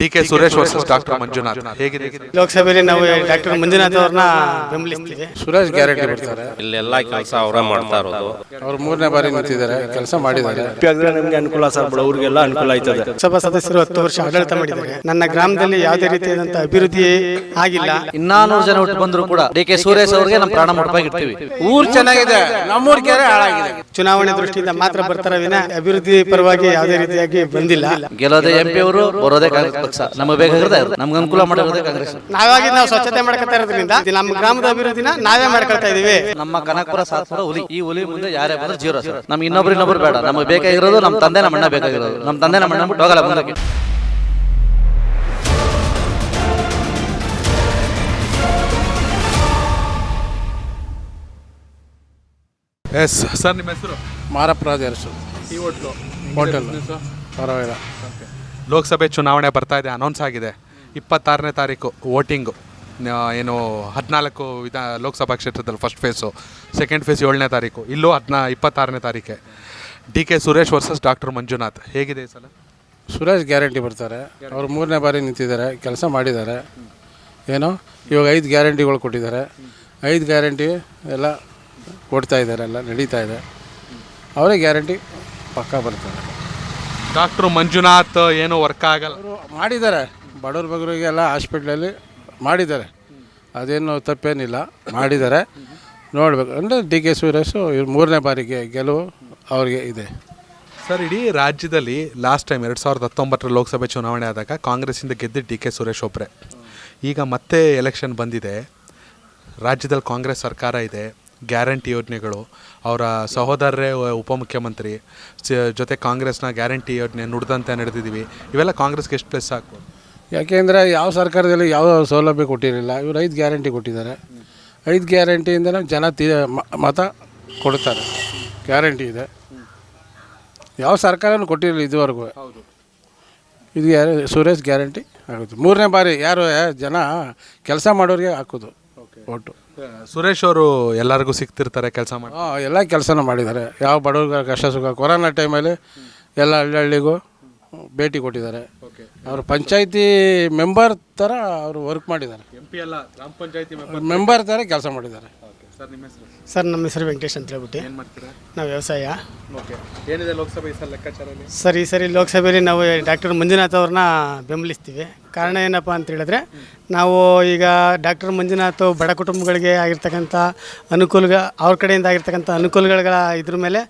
DK. Suresh versus doctor Manjunath ಹೇಗಿದೆ? ಲೋಕಸಭೆಯಲ್ಲಿ ನಾವು ಡಾಕ್ಟರ್ ಮಂಜುನಾಥ್ ಅವ್ರನ್ನ ಬೆಂಬಲಿಸ್ತೀವಿ. ಸುರೇಶ್ ಗ್ಯಾರಂಟಿ ಬರ್ತಾರೆ. ಇಲ್ಲೆಲ್ಲ ಕೆಲಸ ಅವರೇ ಮಾಡ್ತಾ ಇರೋದು. ಅವ್ರು 3ನೇ ಬಾರಿ ನಿಂತಿದ್ದಾರೆ, ಕೆಲಸ ಮಾಡಿದ್ದಾರೆ. ನಮಗೆ ಅನುಕೂಲ ಸರ್, ಬಡವರಿಗೆಲ್ಲ ಅನುಕೂಲ ಆಯ್ತದೆ. ಲೋಕಸಭಾ ಸದಸ್ಯರು 10 ವರ್ಷ ಆಡಳಿತ ಮಾಡಿದ್ದಾರೆ. ನನ್ನ ಗ್ರಾಮದಲ್ಲಿ ಯಾವುದೇ ರೀತಿಯಾದಂತಹ ಅಭಿವೃದ್ಧಿ ಆಗಿಲ್ಲ. 400 ಜನ ಒಟ್ಟು ಬಂದ್ರು ಕೂಡ ಡಿ.ಕೆ. ಸುರೇಶ್ ಅವರಿಗೆ ನಮ್ಮ ಪ್ರಾಣ ಮುಡುಪಾಗಿ ಇಡ್ತೀವಿ. ಊರ್ ಚೆನ್ನಾಗಿದೆ, ನಮ್ಮೂರ್ ಕೆರೆ ಹಾಳಾಗಿದೆ. ಚುನಾವಣೆ ದೃಷ್ಟಿಯಿಂದ ಮಾತ್ರ ಬರ್ತಾರೆ ವಿನ ಅಭಿವೃದ್ಧಿ ಪರವಾಗಿ ಯಾವುದೇ ರೀತಿಯಾಗಿ ಬಂದಿಲ್ಲ. ಗೆಲ್ಲೋದೇ MP ಅವರು, ಬರೋದೇ ಕಾಂಗ್ರೆಸ್ ಪಕ್ಷ. ನಮಗೆ ಬೇಕಾಗಿರೋದೇ ನಮ್ಗೆ ಅನುಕೂಲ ಮಾಡಿರೋದೇ ಕಾಂಗ್ರೆಸ್. ನಾವು ಸ್ವಚ್ಛತೆ ಮಾಡ್ಕೊತಾ ಇರೋದ್ರಿಂದ ನಮ್ಮ ಗ್ರಾಮದ ಅಭಿವೃದ್ಧಿನ ನಾವೇ ಮಾಡ್ಕೊಳ್ತಾ ಇದೀವಿ. ನಮ್ಮ ಕನಕಪುರ ಸಾತ್ಪುರ ಹುಲಿ, ಈ ಹುಲಿ ಮುಂದೆ ಯಾರೇ ಬಂದ್ರೆ ಜೀರೋ ಸರ್. ನಮ್ಗೆ ಇನ್ನೊಬ್ರು ಬೇಡ. ನಮಗೆ ಬೇಕಾಗಿರೋದು ನಮ್ಮ ತಂದೆ ನಮ್ಮ ಅಣ್ಣ ಬೇಕಾಗಿರೋದು. ನಮ್ಮ ತಂದೆ ನಮ್ಮ ಅಣ್ಣ ಬಿಟ್ಟು ಹೋಗಲ್ಲ ಬಂದಕ್ಕೆ. ಎಸ್ ಸರ್, ನಿಮ್ಮ ಹೆಸರು? ಮಾರಪ್ರಾಜ್ ಅರಸು, ಈ ಹೋಟ್ಲು ಹೋಟೆಲ್ ಪರವಾಗಿಲ್ಲ. ಲೋಕಸಭೆ ಚುನಾವಣೆ ಬರ್ತಾ ಇದೆ, ಅನೌನ್ಸ್ ಆಗಿದೆ. 26ನೇ ತಾರೀಕು ವೋಟಿಂಗು. ಏನು 14 ಲೋಕಸಭಾ ಕ್ಷೇತ್ರದಲ್ಲಿ ಫಸ್ಟ್ ಫೇಸು, ಸೆಕೆಂಡ್ ಫೇಸ್ 7ನೇ ತಾರೀಕು. ಇಲ್ಲೂ 26ನೇ ತಾರೀಕೆ. ಡಿ.ಕೆ. ಸುರೇಶ್ ವರ್ಸಸ್ ಡಾಕ್ಟರ್ ಮಂಜುನಾಥ್ ಹೇಗಿದೆ ಈ ಸಲ? ಸುರೇಶ್ ಗ್ಯಾರಂಟಿ ಬರ್ತಾರೆ. ಅವ್ರು 3ನೇ ಬಾರಿ ನಿಂತಿದ್ದಾರೆ, ಕೆಲಸ ಮಾಡಿದ್ದಾರೆ. ಏನೋ ಇವಾಗ 5 ಗ್ಯಾರಂಟಿಗಳು ಕೊಟ್ಟಿದ್ದಾರೆ. 5 ಗ್ಯಾರಂಟಿ ಎಲ್ಲ ಕೊಡ್ತಾ ಇದ್ದಾರೆ, ಎಲ್ಲ ನಡೀತಾ ಇದೆ. ಅವರೇ ಗ್ಯಾರಂಟಿ ಪಕ್ಕಾ ಬರ್ತಾರೆ. ಡಾಕ್ಟರ್ ಮಂಜುನಾಥ್ ಏನು ವರ್ಕ್ ಆಗಲ್ಲ. ಅವರು ಮಾಡಿದ್ದಾರೆ, ಬಡವ್ರ ಬಗ್ಗರಿಗೆಲ್ಲ ಹಾಸ್ಪಿಟ್ಲಲ್ಲಿ ಮಾಡಿದ್ದಾರೆ. ಅದೇನು ತಪ್ಪೇನಿಲ್ಲ, ಮಾಡಿದ್ದಾರೆ. ನೋಡಬೇಕು ಅಂದರೆ ಡಿ.ಕೆ. ಸುರೇಶು 3ನೇ ಬಾರಿಗೆ ಗೆಲುವು ಅವ್ರಿಗೆ ಇದೆ. ಸರ್, ಇಡೀ ರಾಜ್ಯದಲ್ಲಿ ಲಾಸ್ಟ್ ಟೈಮ್ 2019 ಲೋಕಸಭೆ ಚುನಾವಣೆ ಆದಾಗ ಕಾಂಗ್ರೆಸ್ಸಿಂದ ಗೆದ್ದ ಡಿ.ಕೆ. ಸುರೇಶ್ ಒಬ್ಬರೇ. ಈಗ ಮತ್ತೆ ಎಲೆಕ್ಷನ್ ಬಂದಿದೆ, ರಾಜ್ಯದಲ್ಲಿ ಕಾಂಗ್ರೆಸ್ ಸರ್ಕಾರ ಇದೆ, ಗ್ಯಾರಂಟಿ ಯೋಜನೆಗಳು, ಅವರ ಸಹೋದರರೇ ಉಪಮುಖ್ಯಮಂತ್ರಿ ಜೊತೆ ಕಾಂಗ್ರೆಸ್ನ ಗ್ಯಾರಂಟಿ ಯೋಜನೆ ನುಡಿದಂತೆ ನಡೆದಿದ್ದೀವಿ. ಇವೆಲ್ಲ ಕಾಂಗ್ರೆಸ್ಗೆ ಎಷ್ಟು ಪ್ಲಸ್ ಆಗ್ಬೋದು? ಯಾಕೆಂದರೆ ಯಾವ ಸರ್ಕಾರದಲ್ಲಿ ಯಾವ ಸೌಲಭ್ಯ ಕೊಟ್ಟಿರಲಿಲ್ಲ. ಇವರು 5 ಗ್ಯಾರಂಟಿ ಕೊಟ್ಟಿದ್ದಾರೆ. 5 ಗ್ಯಾರಂಟಿಯಿಂದಲೇ ಜನ ಮತ ಕೊಡ್ತಾರೆ. ಗ್ಯಾರಂಟಿ ಇದೆ, ಯಾವ ಸರ್ಕಾರನೂ ಕೊಟ್ಟಿರಲಿಲ್ಲ ಇದುವರೆಗೂ. ಇದು ಸುರೇಶ್ ಗ್ಯಾರಂಟಿ ಆಗುತ್ತೆ. 3ನೇ ಬಾರಿ ಯಾರು ಜನ ಕೆಲಸ ಮಾಡೋರಿಗೆ ಹಾಕೋದು ಓಟು. ಸುರೇಶ್ ಅವರು ಎಲ್ಲರಿಗೂ ಸಿಗ್ತಿರ್ತಾರೆ, ಕೆಲಸ ಮಾಡಿ ಎಲ್ಲ ಕೆಲಸನೂ ಮಾಡಿದ್ದಾರೆ. ಯಾವ ಬಡವ್ರಿಗೆ ಕಷ್ಟ ಸುಖ, ಕೊರೋನಾ ಟೈಮಲ್ಲಿ ಎಲ್ಲ ಹಳ್ಳಿಗೂ ಭೇಟಿ ಕೊಟ್ಟಿದ್ದಾರೆ. ಅವರು ಪಂಚಾಯತಿ ಮೆಂಬರ್ ಥರ ಅವರು ವರ್ಕ್ ಮಾಡಿದ್ದಾರೆ. MP ಅಲ್ಲ, ಗ್ರಾಮ ಪಂಚಾಯತಿ ಮೆಂಬರ್ ಥರ ಕೆಲಸ ಮಾಡಿದ್ದಾರೆ. ಸರ್, ನಿಮ್ಮ ಹೆಸರು? ಸರ್, ನಮ್ಮ ಹೆಸರು ವೆಂಕಟೇಶ್ ಅಂತ ಹೇಳ್ಬಿಟ್ಟು. ಏನು ಮಾಡ್ತೀರಾ? ನಾವು ವ್ಯವಸಾಯ. ಏನಿದೆ ಲೋಕಸಭೆ ಸಲ ಲೆಕ್ಕಾಚಾರದಲ್ಲಿ? ಸರ್, ಈ ಸರಿ ಲೋಕಸಭೆಯಲ್ಲಿ ನಾವು ಡಾಕ್ಟರ್ ಮಂಜುನಾಥ್ ಅವ್ರನ್ನ ಬೆಂಬಲಿಸ್ತೀವಿ. ಕಾರಣ ಏನಪ್ಪ ಅಂತ ಹೇಳಿದ್ರೆ, ನಾವು ಈಗ ಡಾಕ್ಟರ್ ಮಂಜುನಾಥ್ ಬಡ ಕುಟುಂಬಗಳಿಗೆ ಆಗಿರ್ತಕ್ಕಂಥ ಅವ್ರ ಕಡೆಯಿಂದ ಆಗಿರ್ತಕ್ಕಂಥ ಅನುಕೂಲಗಳ ಇದ್ರ ಮೇಲೆ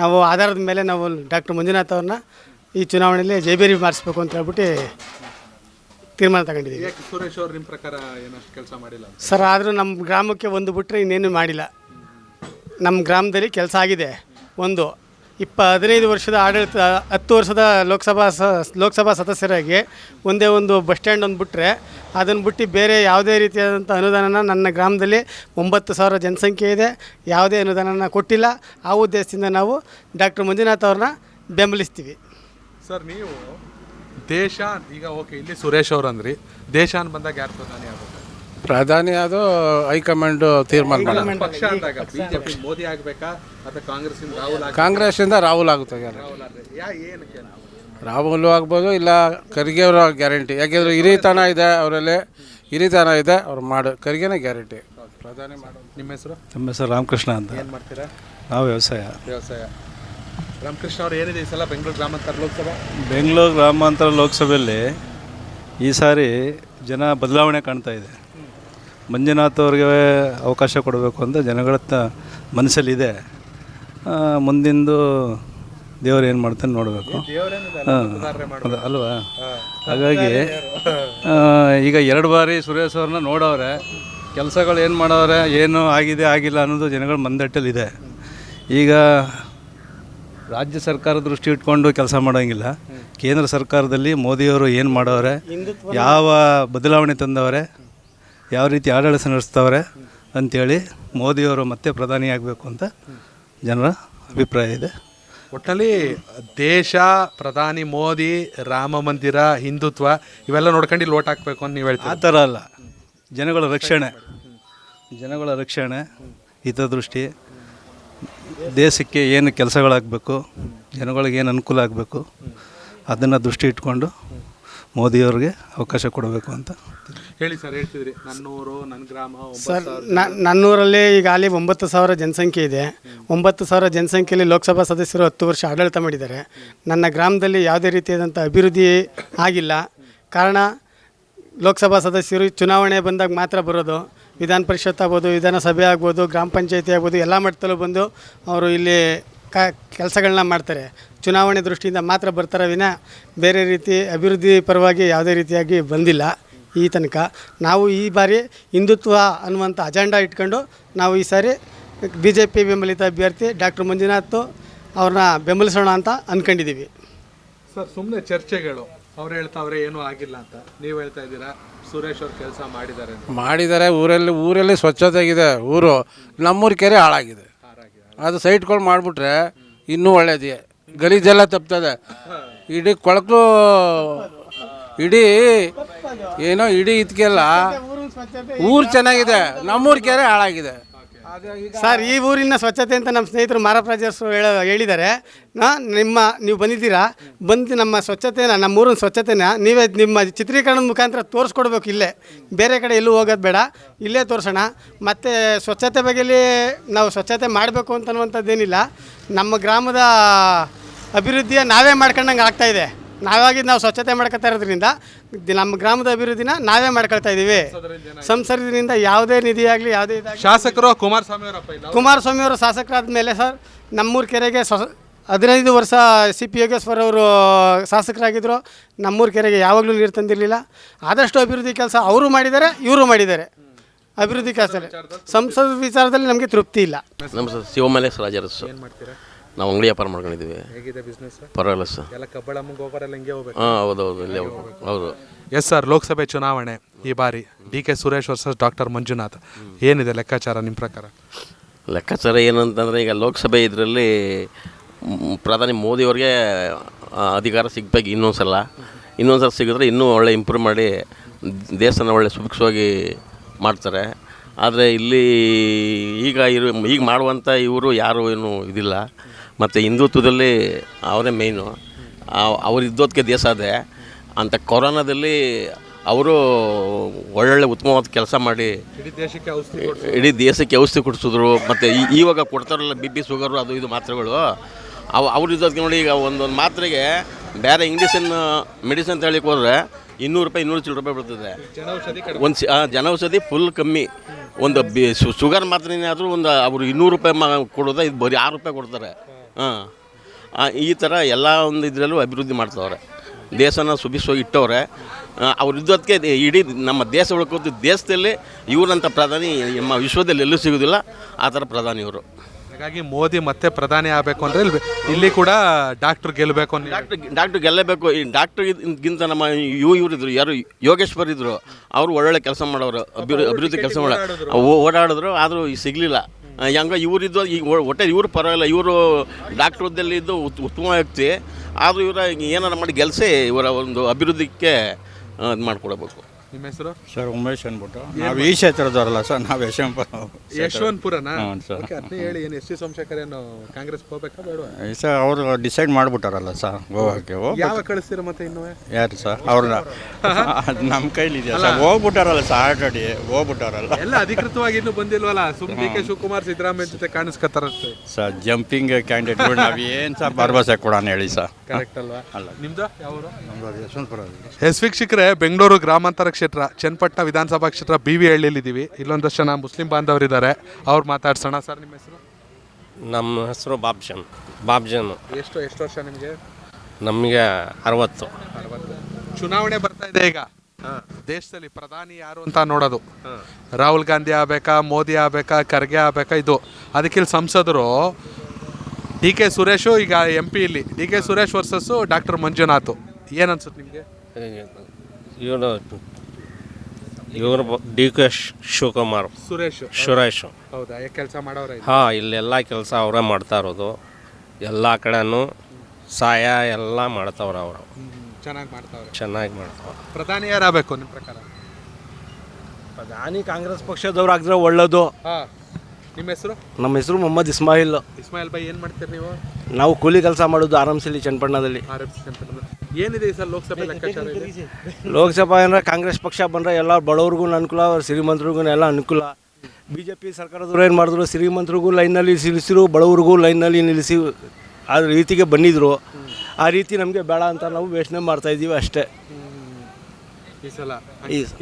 ನಾವು ಆಧಾರದ ಮೇಲೆ ನಾವು ಡಾಕ್ಟರ್ ಮಂಜುನಾಥ್ ಅವ್ರನ್ನ ಈ ಚುನಾವಣೆಯಲ್ಲಿ ಜೈಬೇರಿ ಮಾಡಿಸ್ಬೇಕು ಅಂತ ಹೇಳ್ಬಿಟ್ಟು ತೀರ್ಮಾನ ತಗೊಂಡಿದ್ದೀವಿ. ಸುರೇಶ್ ಅವರು ನಿಮ್ಮ ಪ್ರಕಾರ ಏನಷ್ಟು ಕೆಲಸ ಮಾಡಿಲ್ಲ ಸರ್? ಆದರೂ ನಮ್ಮ ಗ್ರಾಮಕ್ಕೆ ಒಂದು ಬಿಟ್ಟರೆ ಇನ್ನೇನು ಮಾಡಿಲ್ಲ. ನಮ್ಮ ಗ್ರಾಮದಲ್ಲಿ ಕೆಲಸ ಆಗಿದೆ. 15 ವರ್ಷದ ಆಡಳಿತ, 10 ವರ್ಷದ ಲೋಕಸಭಾ ಸದಸ್ಯರಾಗಿ ಒಂದೇ ಒಂದು ಬಸ್ ಸ್ಟ್ಯಾಂಡ್ ಒಂದು ಬಿಟ್ಟರೆ, ಅದನ್ನು ಬಿಟ್ಟು ಬೇರೆ ಯಾವುದೇ ರೀತಿಯಾದಂಥ ಅನುದಾನನ ನನ್ನ ಗ್ರಾಮದಲ್ಲಿ 9,000 ಜನಸಂಖ್ಯೆ ಇದೆ, ಯಾವುದೇ ಅನುದಾನನ ಕೊಟ್ಟಿಲ್ಲ. ಆ ಉದ್ದೇಶದಿಂದ ನಾವು ಡಾಕ್ಟರ್ ಮಂಜುನಾಥ್ ಅವ್ರನ್ನ ಬೆಂಬಲಿಸ್ತೀವಿ. ಸರ್, ನೀವು ದೇಶ ಈಗ ಓಕೆ, ಇಲ್ಲಿ ಸುರೇಶ್ ಅವರು ಅಂದ್ರಿ, ದೇಶ ಅಂತ ಬಂದಾಗ ಯಾರು ಪ್ರಧಾನಿ ಆಗುತ್ತೆ? ಪ್ರಧಾನಿ ಅದು ಹೈಕಮಾಂಡ್ ತೀರ್ಮಾನ ಮಾಡೋದು. ಪಕ್ಷ ಅಂದಾಗ ಬಿಜೆಪಿ ಮೋದಿ ಆಗಬೇಕಾ ಅಥವಾ ಕಾಂಗ್ರೆಸ್ಸಿಂದ ರಾಹುಲ್ ಆಗುತ್ತೆ. ಏನಕ್ಕೆ? ರಾಹುಲ್ ಆಗ್ಬೋದು, ಇಲ್ಲ ಖರ್ಗೆ ಅವರ ಗ್ಯಾರಂಟಿ. ಯಾಕೆಂದರೆ ಹಿರಿತನ ಇದೆ ಅವರಲ್ಲಿ, ಹಿರಿತನ ಇದೆ, ಅವ್ರು ಖರ್ಗೆನೇ ಗ್ಯಾರಂಟಿ ಪ್ರಧಾನಿ ಮಾಡೋದು. ನಿಮ್ಮ ಹೆಸರು? ನಮ್ಮ ಹೆಸರು ರಾಮಕೃಷ್ಣ ಅಂತ. ಏನು ಮಾಡ್ತೀರಾ? ನಾವು ವ್ಯವಸಾಯ. ರಾಮಕೃಷ್ಣ ಅವರು, ಏನಿದೆ ಈ ಸಲ ಬೆಂಗಳೂರು ಗ್ರಾಮಾಂತರ ಲೋಕಸಭೆ? ಬೆಂಗಳೂರು ಗ್ರಾಮಾಂತರ ಲೋಕಸಭೆಯಲ್ಲಿ ಈ ಸಾರಿ ಜನ ಬದಲಾವಣೆ ಕಾಣ್ತಾ ಇದೆ. ಮಂಜುನಾಥ್ ಅವ್ರಿಗೆ ಅವಕಾಶ ಕೊಡಬೇಕು ಅಂತ ಜನಗಳ ಮನಸ್ಸಲ್ಲಿದೆ. ಮುಂದಿಂದು ದೇವರು ಏನು ಮಾಡ್ತಾನೆ ನೋಡಬೇಕು ಅಲ್ವಾ? ಹಾಗಾಗಿ ಈಗ 2 ಬಾರಿ ಸುರೇಶ್ ಅವ್ರನ್ನ ನೋಡವ್ರೆ, ಕೆಲಸಗಳು ಏನು ಮಾಡವ್ರೆ, ಏನು ಆಗಿದೆ ಆಗಿಲ್ಲ ಅನ್ನೋದು ಜನಗಳ ಮಂದಟ್ಟಲ್ಲಿದೆ. ಈಗ ರಾಜ್ಯ ಸರ್ಕಾರ ದೃಷ್ಟಿ ಇಟ್ಕೊಂಡು ಕೆಲಸ ಮಾಡೋಂಗಿಲ್ಲ. ಕೇಂದ್ರ ಸರ್ಕಾರದಲ್ಲಿ ಮೋದಿಯವರು ಏನು ಮಾಡವ್ರೆ, ಯಾವ ಬದಲಾವಣೆ ತಂದವ್ರೆ, ಯಾವ ರೀತಿ ಆಡಳಿತ ನಡೆಸ್ತವ್ರೆ ಅಂಥೇಳಿ ಮೋದಿಯವರು ಮತ್ತೆ ಪ್ರಧಾನಿ ಆಗಬೇಕು ಅಂತ ಜನರ ಅಭಿಪ್ರಾಯ ಇದೆ. ಒಟ್ಟಿನಲ್ಲಿ ದೇಶ, ಪ್ರಧಾನಿ ಮೋದಿ, ರಾಮ ಮಂದಿರ, ಹಿಂದುತ್ವ ಇವೆಲ್ಲ ನೋಡ್ಕೊಂಡು ಇಲ್ಲಿ ಓಟ್ ಹಾಕಬೇಕು ಅಂತ ನೀವು ಹೇಳ್ತೀವಿ? ಆ ಥರ ಅಲ್ಲ, ಜನಗಳ ರಕ್ಷಣೆ ಹಿತದೃಷ್ಟಿ, ದೇಶಕ್ಕೆ ಏನು ಕೆಲಸಗಳಾಗಬೇಕು, ಜನಗಳಿಗೆ ಏನು ಅನುಕೂಲ ಆಗಬೇಕು ಅದನ್ನು ದೃಷ್ಟಿ ಇಟ್ಕೊಂಡು ಮೋದಿಯವ್ರಿಗೆ ಅವಕಾಶ ಕೊಡಬೇಕು ಅಂತ. ಹೇಳಿ ಸರ್, ಹೇಳ್ತಿದ್ರಿ ನನ್ನೂರು ನನ್ನ ಗ್ರಾಮ. ಸರ್ ನನ್ನೂರಲ್ಲಿ ಈಗಾಗಲೇ 9,000 ಜನಸಂಖ್ಯೆ ಇದೆ. 9,000 ಜನಸಂಖ್ಯೆಯಲ್ಲಿ ಲೋಕಸಭಾ ಸದಸ್ಯರು 10 ವರ್ಷ ಆಡಳಿತ ಮಾಡಿದ್ದಾರೆ. ನನ್ನ ಗ್ರಾಮದಲ್ಲಿ ಯಾವುದೇ ರೀತಿಯಾದಂಥ ಅಭಿವೃದ್ಧಿ ಆಗಿಲ್ಲ. ಕಾರಣ ಲೋಕಸಭಾ ಸದಸ್ಯರು ಚುನಾವಣೆ ಬಂದಾಗ ಮಾತ್ರ ಬರೋದು. ವಿಧಾನ ಪರಿಷತ್ ಆಗ್ಬೋದು, ವಿಧಾನಸಭೆ ಆಗ್ಬೋದು, ಗ್ರಾಮ ಪಂಚಾಯತಿ ಆಗ್ಬೋದು, ಎಲ್ಲ ಮಟ್ಟದಲ್ಲೂ ಬಂದು ಅವರು ಇಲ್ಲಿ ಕೆಲಸಗಳನ್ನ ಮಾಡ್ತಾರೆ. ಚುನಾವಣೆ ದೃಷ್ಟಿಯಿಂದ ಮಾತ್ರ ಬರ್ತಾರೆ ವಿನ ಬೇರೆ ರೀತಿ ಅಭಿವೃದ್ಧಿ ಪರವಾಗಿ ಯಾವುದೇ ರೀತಿಯಾಗಿ ಬಂದಿಲ್ಲ ಈ ತನಕ. ನಾವು ಈ ಬಾರಿ ಹಿಂದುತ್ವ ಅನ್ನುವಂಥ ಅಜೆಂಡಾ ಇಟ್ಕೊಂಡು ನಾವು ಈ ಸಾರಿ BJP ಬೆಂಬಲಿತ ಅಭ್ಯರ್ಥಿ ಡಾಕ್ಟರ್ ಮಂಜುನಾಥ್ ಅವ್ರನ್ನ ಬೆಂಬಲಿಸೋಣ ಅಂತ ಅಂದ್ಕೊಂಡಿದ್ದೀವಿ. ಸರ್, ಸುಮ್ಮನೆ ಚರ್ಚೆಗಳು. ಅವ್ರು ಹೇಳ್ತಾವ್ರೆ ಏನೂ ಆಗಿಲ್ಲ ಅಂತ, ನೀವು ಹೇಳ್ತಾ ಇದ್ದೀರಾ ಸುರೇಶ್ ಅವ್ರು ಕೆಲಸ ಮಾಡಿದ್ದಾರೆ. ಊರಲ್ಲಿ ಸ್ವಚ್ಛತೆಗಿದೆ. ಊರು ನಮ್ಮೂರು ಕೆರೆ ಹಾಳಾಗಿದೆ. ಅದು ಸೈಟ್ಗಳು ಮಾಡಿಬಿಟ್ರೆ ಇನ್ನೂ ಒಳ್ಳೇದೇ. ಗಲೀಜೆಲ್ಲ ತಪ್ತದೆ. ಇಡೀ ಕೊಳಕು ಇಡೀ ಇದಕ್ಕೆಲ್ಲ ಊರು ಚೆನ್ನಾಗಿದೆ, ನಮ್ಮೂರು ಕೆರೆ ಹಾಳಾಗಿದೆ. ಸರ್, ಈ ಊರಿನ ಸ್ವಚ್ಛತೆ ಅಂತ ನಮ್ಮ ಸ್ನೇಹಿತರು ಮಾರಪ್ರಾಜರ್ಸು ಹೇಳಿದ್ದಾರೆ. ನೀವು ಬಂದಿದ್ದೀರಾ, ಬಂದು ನಮ್ಮ ಸ್ವಚ್ಛತೆನ, ನಮ್ಮೂರಿನ ಸ್ವಚ್ಛತೆನ ನೀವೇ ನಿಮ್ಮ ಚಿತ್ರೀಕರಣದ ಮುಖಾಂತರ ತೋರಿಸ್ಕೊಡ್ಬೇಕು. ಇಲ್ಲೇ ಬೇರೆ ಕಡೆ ಎಲ್ಲೂ ಹೋಗೋದು ಬೇಡ, ಇಲ್ಲೇ ತೋರಿಸೋಣ. ಮತ್ತು ಸ್ವಚ್ಛತೆ ಬಗ್ಗೆಯಲ್ಲಿ ನಾವು ಸ್ವಚ್ಛತೆ ಮಾಡಬೇಕು ಅಂತನ್ನುವಂಥದ್ದೇನಿಲ್ಲ. ನಮ್ಮ ಗ್ರಾಮದ ಅಭಿವೃದ್ಧಿಯ ನಾವೇ ಮಾಡ್ಕೊಂಡಂಗೆ ಆಗ್ತಾಯಿದೆ. ನಾವು ಸ್ವಚ್ಛತೆ ಮಾಡ್ಕೊತಾ ಇರೋದ್ರಿಂದ ನಮ್ಮ ಗ್ರಾಮದ ಅಭಿವೃದ್ಧಿನ ನಾವೇ ಮಾಡ್ಕೊಳ್ತಾ ಇದ್ದೀವಿ. ಸಂಸದರಿಂದ ಯಾವುದೇ ನಿಧಿ ಆಗಲಿ ಯಾವುದೇ ಶಾಸಕರು ಕುಮಾರಸ್ವಾಮಿ ಅವರು ಶಾಸಕರಾದ ಮೇಲೆ ಸರ್ ನಮ್ಮೂರು ಕೆರೆಗೆ 15 ವರ್ಷ CP ಯೋಗೇಶ್ವರ್ ಅವರು ಶಾಸಕರಾಗಿದ್ದರು. ನಮ್ಮೂರು ಕೆರೆಗೆ ಯಾವಾಗಲೂ ನೀರು ತಂದಿರಲಿಲ್ಲ. ಆದಷ್ಟು ಅಭಿವೃದ್ಧಿ ಕೆಲಸ ಅವರು ಮಾಡಿದ್ದಾರೆ, ಇವರು ಮಾಡಿದ್ದಾರೆ. ಅಭಿವೃದ್ಧಿ ಕೆಲಸ ಸಂಸದ ವಿಚಾರದಲ್ಲಿ ನಮಗೆ ತೃಪ್ತಿ ಇಲ್ಲ. ನಮ್ಮ ಸರ್ ಶಿವಮಲೇಶ್ ರಾಜರಸು. ನಾವು ಅಂಗಡಿ ವ್ಯಾಪಾರ ಮಾಡ್ಕೊಂಡಿದ್ದೀವಿ. ಪರವಾಗಿಲ್ಲ ಸರ್. ಹಾಂ, ಹೌದೌದು, ಇಲ್ಲೇ ಹೌದು. ಎಸ್ ಸರ್, ಲೋಕಸಭೆ ಚುನಾವಣೆ ಈ ಬಾರಿ DK Suresh versus doctor Manjunath. ಏನಿದೆ ಲೆಕ್ಕಾಚಾರ ನಿಮ್ಮ ಪ್ರಕಾರ? ಲೆಕ್ಕಾಚಾರ ಏನಂತಂದರೆ, ಈಗ ಲೋಕಸಭೆ ಇದರಲ್ಲಿ ಪ್ರಧಾನಿ ಮೋದಿಯವ್ರಿಗೆ ಅಧಿಕಾರ ಸಿಗಬೇಕು. ಇನ್ನೊಂದು ಸಲ ಸಿಗಿದ್ರೆ ಇನ್ನೂ ಒಳ್ಳೆ ಇಂಪ್ರೂವ್ ಮಾಡಿ ದೇಶನ ಒಳ್ಳೆ ಸುಭಿಕ್ಷವಾಗಿ ಮಾಡ್ತಾರೆ. ಆದರೆ ಇಲ್ಲಿ ಈಗ ಮಾಡುವಂಥ ಇವರು ಯಾರು ಏನು ಇದಿಲ್ಲ. ಮತ್ತು ಹಿಂದುತ್ವದಲ್ಲಿ ಅವರೇ ಮೇಯ್ನು. ಅವ್ರು ಇದ್ದೋದಕ್ಕೆ ದೇಶ ಅದೇ ಅಂತ. ಕೊರೋನಾದಲ್ಲಿ ಅವರು ಒಳ್ಳೊಳ್ಳೆ ಉತ್ತಮವಾದ ಕೆಲಸ ಮಾಡಿ ಇಡೀ ದೇಶಕ್ಕೆ ಔಷಧಿ ಕೊಡಿಸಿದ್ರು. ಮತ್ತು ಇವಾಗ ಕೊಡ್ತಾರಲ್ಲ BP ಶುಗರು ಅದು ಇದು ಮಾತ್ರೆಗಳು, ಅವ್ರು ಇದ್ದೋದಕ್ಕೆ ನೋಡಿ. ಈಗ ಒಂದೊಂದು ಮಾತ್ರೆಗೆ ಬೇರೆ ಇಂಗ್ಲೀಷನ್ ಮೆಡಿಸಿನ್ ಅಂತ ಹೇಳಿಕ್ಕೆ ಹೋದರೆ 200 ರೂಪಾಯಿ 200 ಚಿಲ್ಲರೆ ರೂಪಾಯಿ ಬರ್ತದೆ. ಜನೌಷಧಿ ಫುಲ್ ಕಮ್ಮಿ. ಒಂದು ಶುಗರ್ ಮಾತ್ರೆನೇ ಆದರೂ ಅವರು 200 ರೂಪಾಯಿ ಕೊಡೋದು, ಇದು ಬರೀ 6 ರೂಪಾಯಿ ಕೊಡ್ತಾರೆ. ಈ ಥರ ಎಲ್ಲ ಒಂದು ಇದರಲ್ಲೂ ಅಭಿವೃದ್ಧಿ ಮಾಡ್ತಾವ್ರೆ. ದೇಶನ ಸುಭಿಕ್ಷವಾಗಿ ಇಟ್ಟವ್ರೆ. ಅವ್ರು ಇದ್ದೋದಕ್ಕೆ ಇಡೀ ನಮ್ಮ ದೇಶ ಉಳ್ಕೋದು. ದೇಶದಲ್ಲಿ ಇವರಂಥ ಪ್ರಧಾನಿ ನಮ್ಮ ವಿಶ್ವದಲ್ಲಿ ಎಲ್ಲೂ ಸಿಗೋದಿಲ್ಲ. ಆ ಥರ ಪ್ರಧಾನಿ ಇವರು. ಹಾಗಾಗಿ ಮೋದಿ ಮತ್ತೆ ಪ್ರಧಾನಿ ಆಗಬೇಕು ಅಂದರೆ ಇಲ್ಲಿ ಕೂಡ ಡಾಕ್ಟ್ರ್ ಗೆಲ್ಲಬೇಕು. ಡಾಕ್ಟ್ರ್ ಗೆಲ್ಲಬೇಕು. ಈ ಡಾಕ್ಟ್ರಿಗಿಂತ ನಮ್ಮ ಇವರಿದ್ರು, ಯಾರು ಯೋಗೇಶ್ವರ್ ಇದ್ದರು, ಅವರು ಒಳ್ಳೊಳ್ಳೆ ಕೆಲಸ ಮಾಡೋರು, ಅಭಿವೃದ್ಧಿ ಕೆಲಸ ಓಡಾಡಿದ್ರು. ಆದರೂ ಸಿಗಲಿಲ್ಲ. ಹೆಂಗ ಇವರಿದ್ದು ಈಗ ಒಟ್ಟೆ ಇವರು ಪರವಾಗಿಲ್ಲ. ಇವರು ಡಾಕ್ಟ್ರ್ ಹುದ್ದೆಯಲ್ಲಿ ಇದ್ದು ಉತ್ತಮ ವ್ಯಕ್ತಿ. ಆದರೂ ಇವರ ಏನಾರು ಮಾಡಿ ಗೆಲ್ಲಿಸಿ ಇವರ ಒಂದು ಅಭಿವೃದ್ಧಿಗೆ ಇದು ಮಾಡಿಕೊಡಬೇಕು. ನಿಮ್ಮ ಹೆಸರು? ಸರ್ ಉಮೇಶ್ ಅಂದ್ಬಿಟ್ಟು. ನಾವು ಈ ಕ್ಷೇತ್ರದವರಲ್ಲ ಸರ್, ನಾವು ಯಶವಂತಪುರನಾ? ಹೇಳಿ, ಏನು ST ಸೋಮಶೇಖರ್ ಏನು ಕಾಂಗ್ರೆಸ್ ಹೋಗ್ಬೇಕಾ ಬೇಡ ಸರ್? ಅವರು ಡಿಸೈಡ್ ಮಾಡಿಬಿಟ್ಟಾರಲ್ಲ ಸರ್ ಗೋವಾಕ್ಕೆ. ಯಾವ ಕಳಿಸ್ತೀರ ಮತ್ತೆ ಇನ್ನೂ? ಯಾರು ಸರ್? ಅವ್ರನ್ನ ನಮ್ಮ ಕೈಲಿದೆಯಾ ಸರ್? ಹೋಗ್ಬಿಟ್ಟಾರಲ್ಲ ಸರ್, ಆಲ್ರೆಡಿ ಹೋಗ್ಬಿಟ್ಟಾರಲ್ಲ. ಎಲ್ಲ ಅಧಿಕೃತವಾಗಿ ಇನ್ನೂ ಬಂದಿಲ್ವಲ್ಲ. ಸುಮ್ಮನೆ DK ಶಿವಕುಮಾರ್ ಸಿದ್ದರಾಮಯ್ಯ ಜೊತೆ ಕಾಣಿಸ್ಕೊತಾರಂತೆ ಸರ್. ಜಂಪಿಂಗ್ ಕ್ಯಾಂಡಿಡೇಟ್ಗಳು ನಾವು ಏನು ಸರ್ ಭರವಸೆ ಕೊಡೋಣ ಹೇಳಿ ಸರ್? ಕರೆಕ್ಟ್ ಅಲ್ವಾ? ಅಲ್ಲ. ನಿಮ್ದು ಯಾವರು? ಯಶವಂತಪುರ. ವೀಕ್ಷಕರೇ, ಬೆಂಗಳೂರು ಗ್ರಾಮಾಂತರ ಕ್ಷೇತ್ರ ಚನ್ನಪಟ್ಟಣ ವಿಧಾನಸಭಾ ಕ್ಷೇತ್ರ BV ಹಳ್ಳಿಯಲ್ಲಿದ್ದೀವಿ. ಇಲ್ಲೊಂದಷ್ಟು ಜನ ಮುಸ್ಲಿಂ ಬಾಂಧವರಿದ್ದಾರೆ, ಅವ್ರು ಮಾತಾಡ್ಸೋಣ. ಸರ್, ನಿಮ್ಮ ಹೆಸರು? ನಮ್ಮ ಹೆಸರು ಬಾಬ್ಜನ್. ಎಷ್ಟು ವರ್ಷ ನಿಮಗೆ? ನಮಗೆ 60. ಚುನಾವಣೆ ಬರ್ತಾ ಇದೆ ಈಗ. ದೇಶದಲ್ಲಿ ಪ್ರಧಾನಿ ಯಾರು ಅಂತ ನೋಡೋದು. ರಾಹುಲ್ ಗಾಂಧಿ ಆಗಬೇಕಾ, ಮೋದಿ ಆಗಬೇಕಾ, ಖರ್ಗೆ ಆಗಬೇಕಾ, ಇದು. ಅದಕ್ಕಿಲ್ಲಿ ಸಂಸದರು DK ಸುರೇಶು, ಈಗ MP ಇಲ್ಲಿ DK Suresh versus doctor Manjunath. ಏನನ್ಸುತ್ತೆ ನಿಮಗೆ? ಇವರು DK ಶಿವಕುಮಾರ್, ಸುರೇಶ್. ಹೌದಾ? ಕೆಲಸ ಮಾಡೋರ? ಹಾಂ, ಇಲ್ಲೆಲ್ಲ ಕೆಲಸ ಅವರೇ ಮಾಡ್ತಾ ಇರೋದು. ಎಲ್ಲ ಕಡೆನೂ ಸಹಾಯ ಎಲ್ಲ ಮಾಡ್ತಾವ್ರೆ ಅವರು. ಚೆನ್ನಾಗಿ ಮಾಡ್ತಾವ್ರೆ. ಪ್ರಧಾನಿ ಯಾರಾಗಬೇಕು ನಿಮ್ಮ ಪ್ರಕಾರ? ಪ್ರಧಾನಿ ಕಾಂಗ್ರೆಸ್ ಪಕ್ಷದವ್ರು ಆಗಿದ್ರೆ ಒಳ್ಳೇದು. ನಿಮ್ಮ ಹೆಸರು? ನಮ್ಮ ಹೆಸರು ಮೊಹಮ್ಮದ್ ಇಸ್ಮಾಯಿಲ್. ಇಸ್ಮಾಯಿಲ್ ಭಾಯ್, ಏನು ಮಾಡ್ತೀರಿ ನೀವು? ನಾವು ಕೂಲಿ ಕೆಲಸ ಮಾಡೋದು ಆರಾಮ್ಸಿಲಿ ಚನ್ನಪಟ್ಟಣದಲ್ಲಿ. ಏನಿದೆ ಈ ಸಲ ಲೋಕಸಭೆ ಲೆಕ್ಕಾಚಾರ ಇದೆ? ಲೋಕಸಭಾ ಅಂದರೆ ಕಾಂಗ್ರೆಸ್ ಪಕ್ಷ ಬಂದರೆ ಎಲ್ಲ ಬಡವ್ರಿಗೂ ಅನುಕೂಲ, ಶ್ರೀಮಂತರಿಗೂ ಎಲ್ಲ ಅನುಕೂಲ. BJP ಸರ್ಕಾರದವ್ರು ಏನು ಮಾಡಿದ್ರು, ಶ್ರೀಮಂತರಿಗೂ ಲೈನಲ್ಲಿ ನಿಲ್ಲಿಸಿರು, ಬಡವ್ರಿಗೂ ಲೈನಲ್ಲಿ ನಿಲ್ಲಿಸಿ ಆ ರೀತಿಗೆ ಬಂದಿದ್ರು. ಆ ರೀತಿ ನಮಗೆ ಬೇಡ ಅಂತ ನಾವು ಯೋಚನೆ ಮಾಡ್ತಾಯಿದ್ದೀವಿ ಅಷ್ಟೇ. ಈ ಸಲ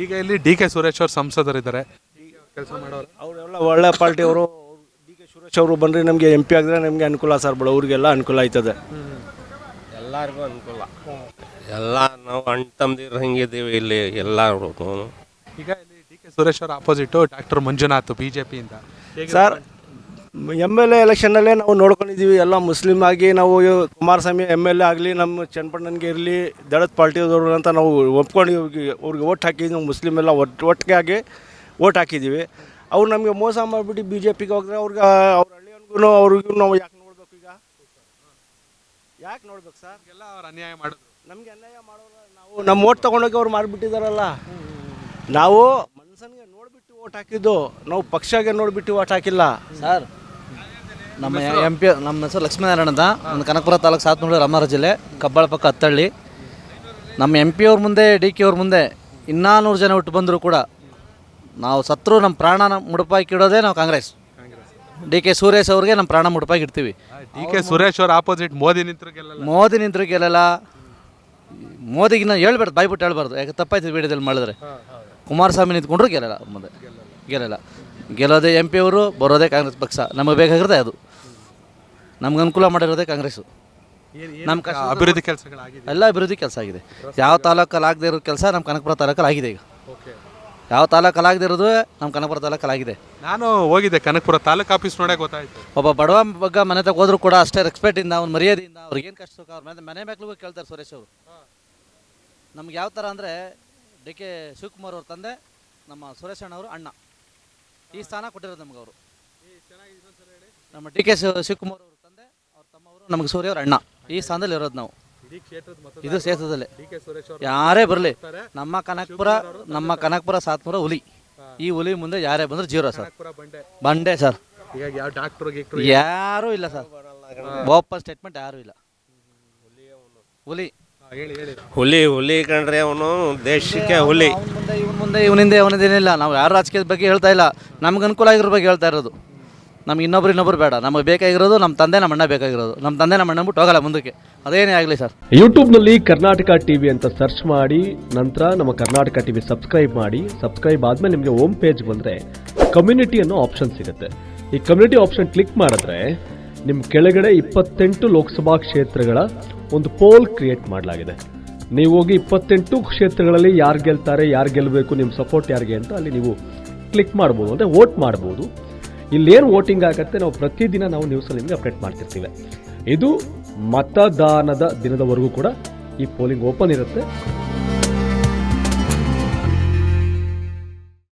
ಈಗ ಇಲ್ಲಿ DK ಸುರೇಶ್ ಅವರು ಸಂಸದರಿದ್ದಾರೆ, ಕೆಲಸ ಮಾಡೋರು, ಅವರೆಲ್ಲ ಒಳ್ಳೆ ಪಾರ್ಟಿಯವರು. DK ಸುರೇಶ್ ಅವರು ಬಂದರೆ ನಮಗೆ MP ಆಗಿದ್ರೆ ನಮಗೆ ಅನುಕೂಲ ಸರ್, ಬಡವ್ರಿಗೆಲ್ಲ ಅನುಕೂಲ ಆಯ್ತದೆ. ಎಲ್ಲರಿಗೂ ಅನುಕೂಲ. ಎಲ್ಲ ನಾವು ಅಣ್ಣ ತಮ್ಮದಿರು ಹಂಗಿದ್ದೀವಿ ಇಲ್ಲಿ ಎಲ್ಲರೂ. ಈಗ ಇಲ್ಲಿ DK ಸುರೇಶ್ ಅವರ ಆಪೋಸಿಟ್ ಡಾಕ್ಟರ್ ಮಂಜುನಾಥ್ BJP ಇಂದ. ಸರ್, MLA ಎಲೆಕ್ಷನ್ನಲ್ಲೇ ನಾವು ನೋಡ್ಕೊಂಡಿದ್ದೀವಿ. ಎಲ್ಲ ಮುಸ್ಲಿಂ ಆಗಿ ನಾವು ಕುಮಾರಸ್ವಾಮಿ MLA ಆಗಲಿ, ನಮ್ಮ ಚನ್ನಪಟ್ಟಣನಿಗೆ ಇರಲಿ, ದಳದ ಪಾರ್ಟಿಯವರು ಅಂತ ನಾವು ಒಪ್ಕೊಂಡು ಅವ್ರಿಗೆ ಓಟ್ ಹಾಕಿದ್ವಿ. ನಾವು ಮುಸ್ಲಿಮ್ ಎಲ್ಲ ಒಟ್ಟಿಗೆ ಆಗಿ ಓಟ್ ಹಾಕಿದ್ದೀವಿ. ಅವ್ರು ನಮಗೆ ಮೋಸ ಮಾಡಿಬಿಟ್ಟು BJPಗೆ ಹೋಗಿದ್ರೆ ಅವ್ರಿಗೆ ಅವ್ರ ಹಳ್ಳಿಯವ್ರಿಗೂ ಅವ್ರಿಗೂ ನಾವು ಯಾಕೆ ನೋಡ್ಬೇಕು? ಈಗ ಯಾಕೆ ನೋಡ್ಬೇಕು ಸರ್? ಎಲ್ಲ ಅವ್ರು ಅನ್ಯಾಯ ಮಾಡಿದ್ರು, ನಮಗೆ ಅನ್ಯಾಯ ಮಾಡೋಲ್ಲ. ನಾವು ನಮ್ಮ ಓಟ್ ತೊಗೊಂಡೋಗಿ ಅವ್ರು ಮಾಡಿಬಿಟ್ಟಿದ್ದಾರಲ್ಲ. ನಾವು ಮನುಷ್ಯನಿಗೆ ನೋಡಿಬಿಟ್ಟು ಓಟ್ ಹಾಕಿದ್ದು, ನಾವು ಪಕ್ಷಗೆ ನೋಡಿಬಿಟ್ಟು ಓಟ್ ಹಾಕಿಲ್ಲ ಸರ್. ನಮ್ಮ MP ನಮ್ಮ ಹೆಸರು ಲಕ್ಷ್ಮೀನಾರಾಯಣ ಅಂತ, ನಮ್ಮ ಕನಕಪುರ ತಾಲೂಕು ಸಾತ್ನೂರು ರಾಮನಗರ ಜಿಲ್ಲೆ, ಕಬ್ಬಾಳ ಪಕ್ಕ ಹತ್ತಳ್ಳಿ. ನಮ್ಮ MP ಅವ್ರ ಮುಂದೆ DK ಅವ್ರ ಮುಂದೆ 200 ಜನ ಹುಟ್ಟು ಬಂದರೂ ಕೂಡ ನಾವು ಸತ್ರು ನಮ್ಮ ಪ್ರಾಣನ ಮುಡುಪಾಕಿಡೋದೇ ನಾವು ಕಾಂಗ್ರೆಸ್. DK ಸುರೇಶ್ ಅವ್ರಿಗೆ ನಮ್ಮ ಪ್ರಾಣ ಮುಡುಪಾಗಿ ಇಡ್ತೀವಿ. DK ಸುರೇಶ್ ಅವ್ರ ಆಪೋಸಿಟ್ ಮೋದಿ ನಿಂತರು ಗೆಲ್ಲಲ್ಲ. ಮೋದಿ ನಿಂತರು ಗೆಲ್ಲಲ್ಲ. ಮೋದಿಗಿನ್ನ ಹೇಳ್ಬಾರ್ದು, ಬಾಯ್ಬಿಟ್ಟು ಹೇಳ್ಬಾರ್ದು, ಯಾಕೆ ತಪ್ಪಾಯ್ತು ವಿಡಿಯೋದಲ್ಲಿ ಮಾಡಿದ್ರೆ. ಕುಮಾರಸ್ವಾಮಿ ನಿಂತ್ಕೊಂಡ್ರು ಗೆಲ್ಲಲ್ಲ, ಮುಂದೆ ಗೆಲ್ಲಲ್ಲ. ಗೆಲ್ಲೋದೇ MP ಅವರು, ಬರೋದೇ ಕಾಂಗ್ರೆಸ್ ಪಕ್ಷ. ನಮಗೆ ಬೇಕಾಗಿರೋದೇ ಅದು. ನಮ್ಗೆ ಅನುಕೂಲ ಮಾಡಿರೋದೇ ಕಾಂಗ್ರೆಸ್ಸು. ನಮ್ಮ ಅಭಿವೃದ್ಧಿ ಕೆಲಸಗಳಾಗಿದೆ, ಎಲ್ಲ ಅಭಿವೃದ್ಧಿ ಕೆಲಸ ಆಗಿದೆ. ಯಾವ ತಾಲೂಕಲ್ಲಿ ಆಗದೆ ಇರೋ ಕೆಲಸ ನಮ್ಮ ಕನಕಪುರ ತಾಲೂಕಲ್ಲಿ ಆಗಿದೆ. ಈಗ ಯಾವ ತಾಲೂಕಲ್ಲಿ ಆಗದೆ ಇರೋದು ನಮ್ಮ ಕನಕಪುರ ತಾಲೂಕಲ್ಲಿ ಆಗಿದೆ. ನಾನು ಹೋಗಿದ್ದೆ ಕನಕಪುರ ತಾಲೂಕು ಆಫೀಸ್ ನೋಡೇ ಗೊತ್ತಾಯ್ತು. ಒಬ್ಬ ಬಡವ ಬಗ್ಗೆ ಮನೆ ತಗ ಹೋದ್ರು ಕೂಡ ಅಷ್ಟೇ ರೆಸ್ಪೆಕ್ಟಿಂದ, ಅವ್ನ ಮರ್ಯಾದೆಯಿಂದ, ಅವ್ರಿಗೆ ಏನು ಕಷ್ಟ ಸುಖ ಅವ್ರ ಮನೆ ಮಕ್ಳಿಗೂ ಕೇಳ್ತಾರೆ ಸುರೇಶ್ ಅವರು. ನಮ್ಗೆ ಯಾವ ಥರ ಅಂದರೆ DK ಶಿವಕುಮಾರ್ ಅವ್ರ ತಂದೆ ನಮ್ಮ ಸುರೇಶ್ ಅಣ್ಣ ಅವರು ಅಣ್ಣ. ಈ ಸ್ಥಾನ ಕೊಟ್ಟಿರೋದು ನಮ್ಗೆ ಅವರು. ನಮ್ಮ DK ಶಿವಕುಮಾರ್ ಅವ್ರ ತಂದೆ, ಅವ್ರ ತಮ್ಮವರು, ನಮಗೆ ಸೂರ್ಯ ಅವ್ರ ಅಣ್ಣ. ಈ ಸ್ಥಾನದಲ್ಲಿ ಇರೋದು ನಾವು. ಇದು ಕ್ಷೇತ್ರದಲ್ಲೇ ಯಾರೇ ಬರಲಿ, ನಮ್ಮ ಕನಕಪುರ ಸಾತ್ನೂರ ಹುಲಿ. ಈ ಹುಲಿ ಮುಂದೆ ಯಾರೇ ಬಂದ್ರೆ ಜೀರೋ ಸರ್, ಬಂಡೆ ಸರ್. ಯಾರೂ ಇಲ್ಲ ಸರ್, ಓಪನ್ ಸ್ಟೇಟ್ಮೆಂಟ್ ಯಾರೂ ಇಲ್ಲ. ಹುಲಿ ಹುಲಿ ಕಂಡ್ರೆ ಅವನು ದೇಶಕ್ಕೆ ಹುಲಿ. ಇವನಿಂದೇನಿಲ್ಲ. ನಾವು ಯಾರು ರಾಜಕೀಯದ ಬಗ್ಗೆ ಹೇಳ್ತಾ ಇಲ್ಲ, ನಮ್ಗೆ ಅನುಕೂಲ ಆಗಿರೋ ಬಗ್ಗೆ ಹೇಳ್ತಾ ಇರೋದು. ನಮ್ಗೆ ಇನ್ನೊಬ್ರು ಬೇಡ. ನಮಗೆ ಬೇಕಾಗಿರೋದು ನಮ್ಮ ತಂದೆ ನಮ್ಮ ಅಣ್ಣ ಬೇಕಾಗಿರೋದು. ನಮ್ಮ ತಂದೆ ನಮ್ಮ ಅಣ್ಣ ಬಿಟ್ಟು ಹೋಗಲ್ಲ ಮುಂದಕ್ಕೆ, ಅದೇನೇ ಆಗಲಿ ಸರ್. ಯೂಟ್ಯೂಬ್ನಲ್ಲಿ ಕರ್ನಾಟಕ ಟಿವಿ ಅಂತ ಸರ್ಚ್ ಮಾಡಿ, ನಂತರ ನಮ್ಮ ಕರ್ನಾಟಕ ಟಿವಿ ಸಬ್ಸ್ಕ್ರೈಬ್ ಮಾಡಿ. ಸಬ್ಸ್ಕ್ರೈಬ್ ಆದಮೇಲೆ ನಿಮಗೆ ಹೋಮ್ ಪೇಜ್ ಬಂದರೆ ಕಮ್ಯುನಿಟಿ ಅನ್ನೋ ಆಪ್ಷನ್ ಸಿಗುತ್ತೆ. ಈ ಕಮ್ಯುನಿಟಿ ಆಪ್ಷನ್ ಕ್ಲಿಕ್ ಮಾಡಿದ್ರೆ ನಿಮ್ಮ ಕೆಳಗಡೆ 28 ಲೋಕಸಭಾ ಕ್ಷೇತ್ರಗಳ ಒಂದು ಪೋಲ್ ಕ್ರಿಯೇಟ್ ಮಾಡಲಾಗಿದೆ. ನೀವು ಹೋಗಿ 28 ಕ್ಷೇತ್ರಗಳಲ್ಲಿ ಯಾರು ಗೆಲ್ತಾರೆ, ಯಾರು ಗೆಲ್ಲಬೇಕು, ನಿಮ್ಮ ಸಪೋರ್ಟ್ ಯಾರಿಗೆ ಅಂತ ಅಲ್ಲಿ ನೀವು ಕ್ಲಿಕ್ ಮಾಡ್ಬೋದು, ಅಂದರೆ ವೋಟ್ ಮಾಡ್ಬೋದು. ಇಲ್ಲೇನು ವೋಟಿಂಗ್ ಆಗುತ್ತೆ ನಾವು ಪ್ರತಿದಿನ ನಾವು ನ್ಯೂಸಲ್ಲಿ ನಿಮಗೆ ಅಪ್ಡೇಟ್ ಮಾಡ್ತಿರ್ತೀವಿ. ಇದು ಮತದಾನದ ದಿನದವರೆಗೂ ಕೂಡ ಈ ಪೋಲಿಂಗ್ ಓಪನ್ ಇರುತ್ತೆ.